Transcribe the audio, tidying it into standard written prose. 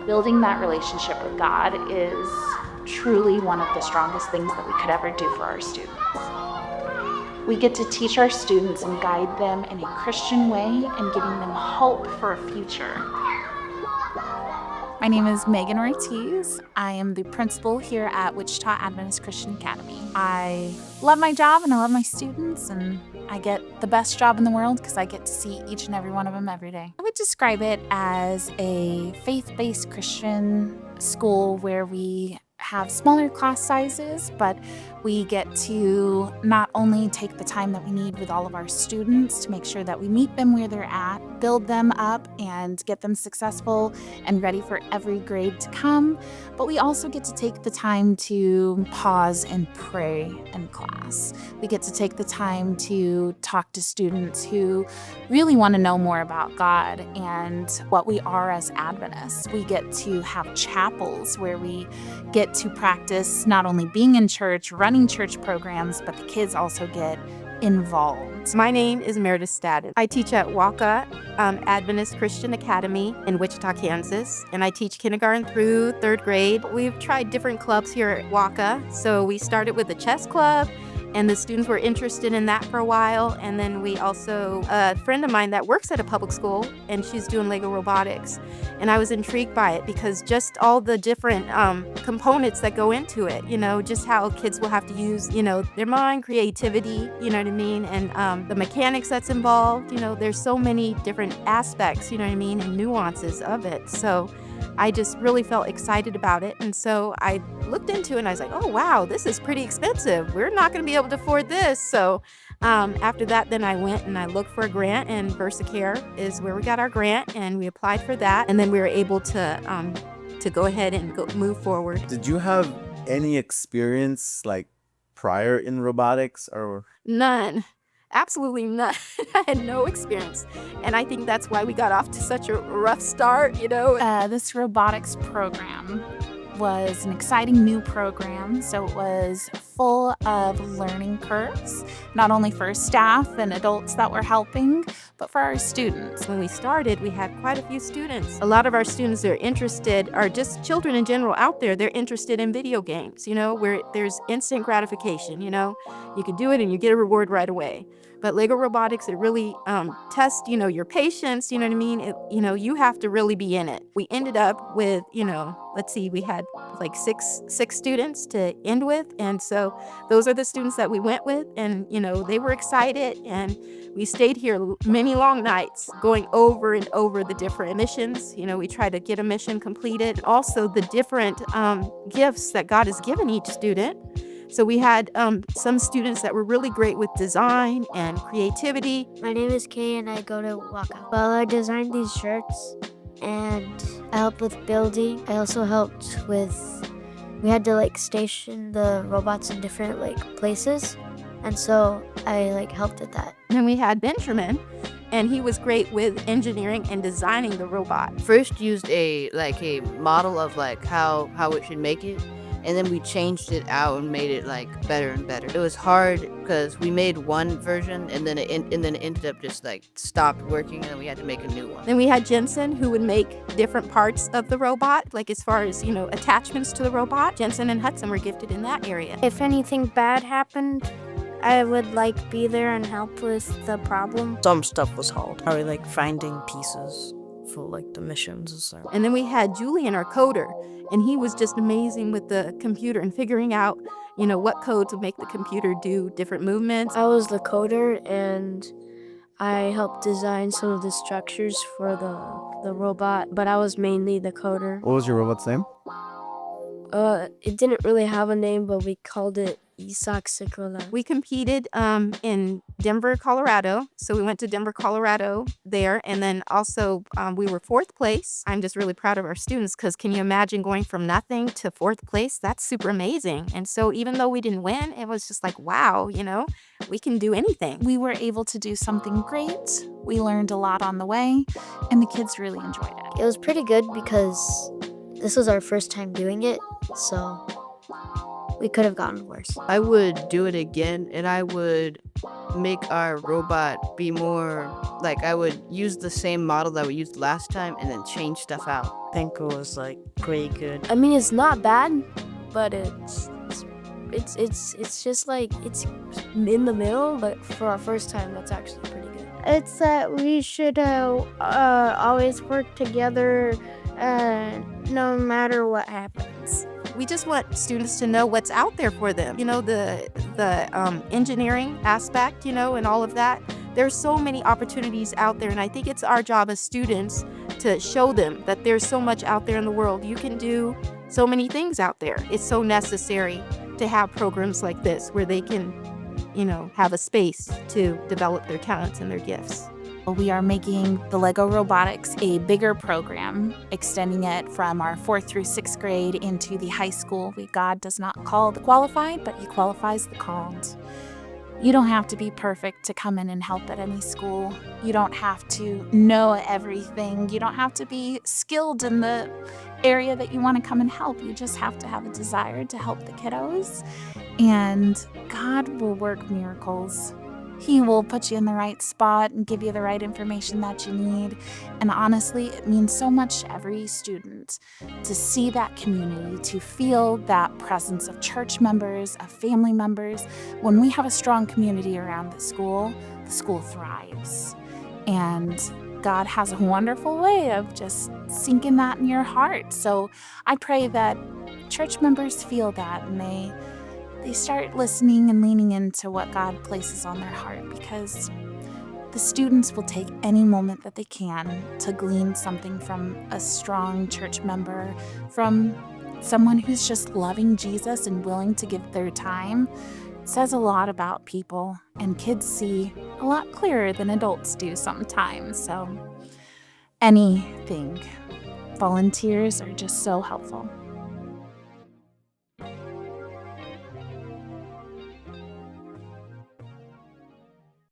Building that relationship with God is truly one of the strongest things that we could ever do for our students. We get to teach our students and guide them in a Christian way and giving them hope for a future. My name is Megan Ortiz. I am the principal here at Wichita Adventist Christian Academy. I love my job and I love my students, and I get the best job in the world because I get to see each and every one of them every day. I would describe it as a faith-based Christian school where we have smaller class sizes, but we get to not only take the time that we need with all of our students to make sure that we meet them where they're at, build them up and get them successful and ready for every grade to come, but we also get to take the time to pause and pray in class. We get to take the time to talk to students who really want to know more about God and what we are as Adventists. We get to have chapels where we get to practice not only being in church, running church programs, but the kids also get involved. My name is Meredith Staddon. I teach at Wichita Adventist Christian Academy in Wichita, Kansas, and I teach kindergarten through third grade. We've tried different clubs here at Wichita. So we started with the chess club, and the students were interested in that for a while. And then we also, a friend of mine that works at a public school, and she's doing Lego Robotics. And I was intrigued by it because just all the different components that go into it, just how kids will have to use, their mind, creativity, you know what I mean? And the mechanics that's involved, there's so many different aspects, you know what I mean? And nuances of it. So I just really felt excited about it. And so I looked into it and I was like, oh, wow, this is pretty expensive. We're not going to be able to afford this. So after that, then I went and I looked for a grant, and VersaCare is where we got our grant, and we applied for that. And then we were able to go ahead and move forward. Did you have any experience prior in robotics or? None. Absolutely none. I had no experience. And I think that's why we got off to such a rough start, This robotics program was an exciting new program. So it was full of learning curves, not only for staff and adults that were helping, but for our students. When we started, we had quite a few students. A lot of our students are interested, are just children in general out there, they're interested in video games, where there's instant gratification, you can do it and you get a reward right away. But Lego Robotics, it really tests, your patience, you know what I mean? You have to really be in it. We ended up with, we had six students to end with. And so those are the students that we went with. And, they were excited. And we stayed here many long nights going over and over the different missions. We tried to get a mission completed. Also, the different gifts that God has given each student. So we had some students that were really great with design and creativity. My name is Kay and I go to Waka. Well, I designed these shirts and I helped with building. I also helped with, we had to station the robots in different places. And so I helped with that. And we had Benjamin, and he was great with engineering and designing the robot. First used a model of how it should make it. And then we changed it out and made it better and better. It was hard because we made one version and then it ended up just stopped working, and then we had to make a new one. Then we had Jensen, who would make different parts of the robot, as far as attachments to the robot. Jensen and Hudson were gifted in that area. If anything bad happened, I would be there and help with the problem. Some stuff was hard. Probably finding pieces for the missions and stuff. And then we had Julian, our coder, and he was just amazing with the computer and figuring out, what code to make the computer do different movements. I was the coder and I helped design some of the structures for the robot, but I was mainly the coder. What was your robot's name? It didn't really have a name, but we called it Isak Sikrola. We competed in Denver, Colorado. So we went to Denver, Colorado there. And then also we were fourth place. I'm just really proud of our students because can you imagine going from nothing to fourth place? That's super amazing. And so even though we didn't win, it was just wow, we can do anything. We were able to do something great. We learned a lot on the way, and the kids really enjoyed it. It was pretty good because this was our first time doing it. So we could have gotten worse. I would do it again, and I would make our robot be more like I would use the same model that we used last time and then change stuff out. I think it was like pretty good. I mean, it's not bad, but it's just like it's in the middle. But for our first time, that's actually pretty good. It's that we should always work together no matter what happens. We just want students to know what's out there for them. You know, the engineering aspect, you know, and all of that. There's so many opportunities out there, and I think it's our job as students to show them that there's so much out there in the world. You can do so many things out there. It's so necessary to have programs like this where they can, you know, have a space to develop their talents and their gifts. We are making the Lego Robotics a bigger program, extending it from our 4th through 6th grade into the high school. God does not call the qualified, but He qualifies the called. You don't have to be perfect to come in and help at any school. You don't have to know everything. You don't have to be skilled in the area that you want to come and help. You just have to have a desire to help the kiddos, and God will work miracles. He will put you in the right spot and give you the right information that you need. And honestly, it means so much to every student to see that community, to feel that presence of church members, of family members. When we have a strong community around the school thrives. And God has a wonderful way of just sinking that in your heart. So I pray that church members feel that, and they start listening and leaning into what God places on their heart, because the students will take any moment that they can to glean something from a strong church member, from someone who's just loving Jesus and willing to give their time. It says a lot about people, and kids see a lot clearer than adults do sometimes. So anything, volunteers are just so helpful.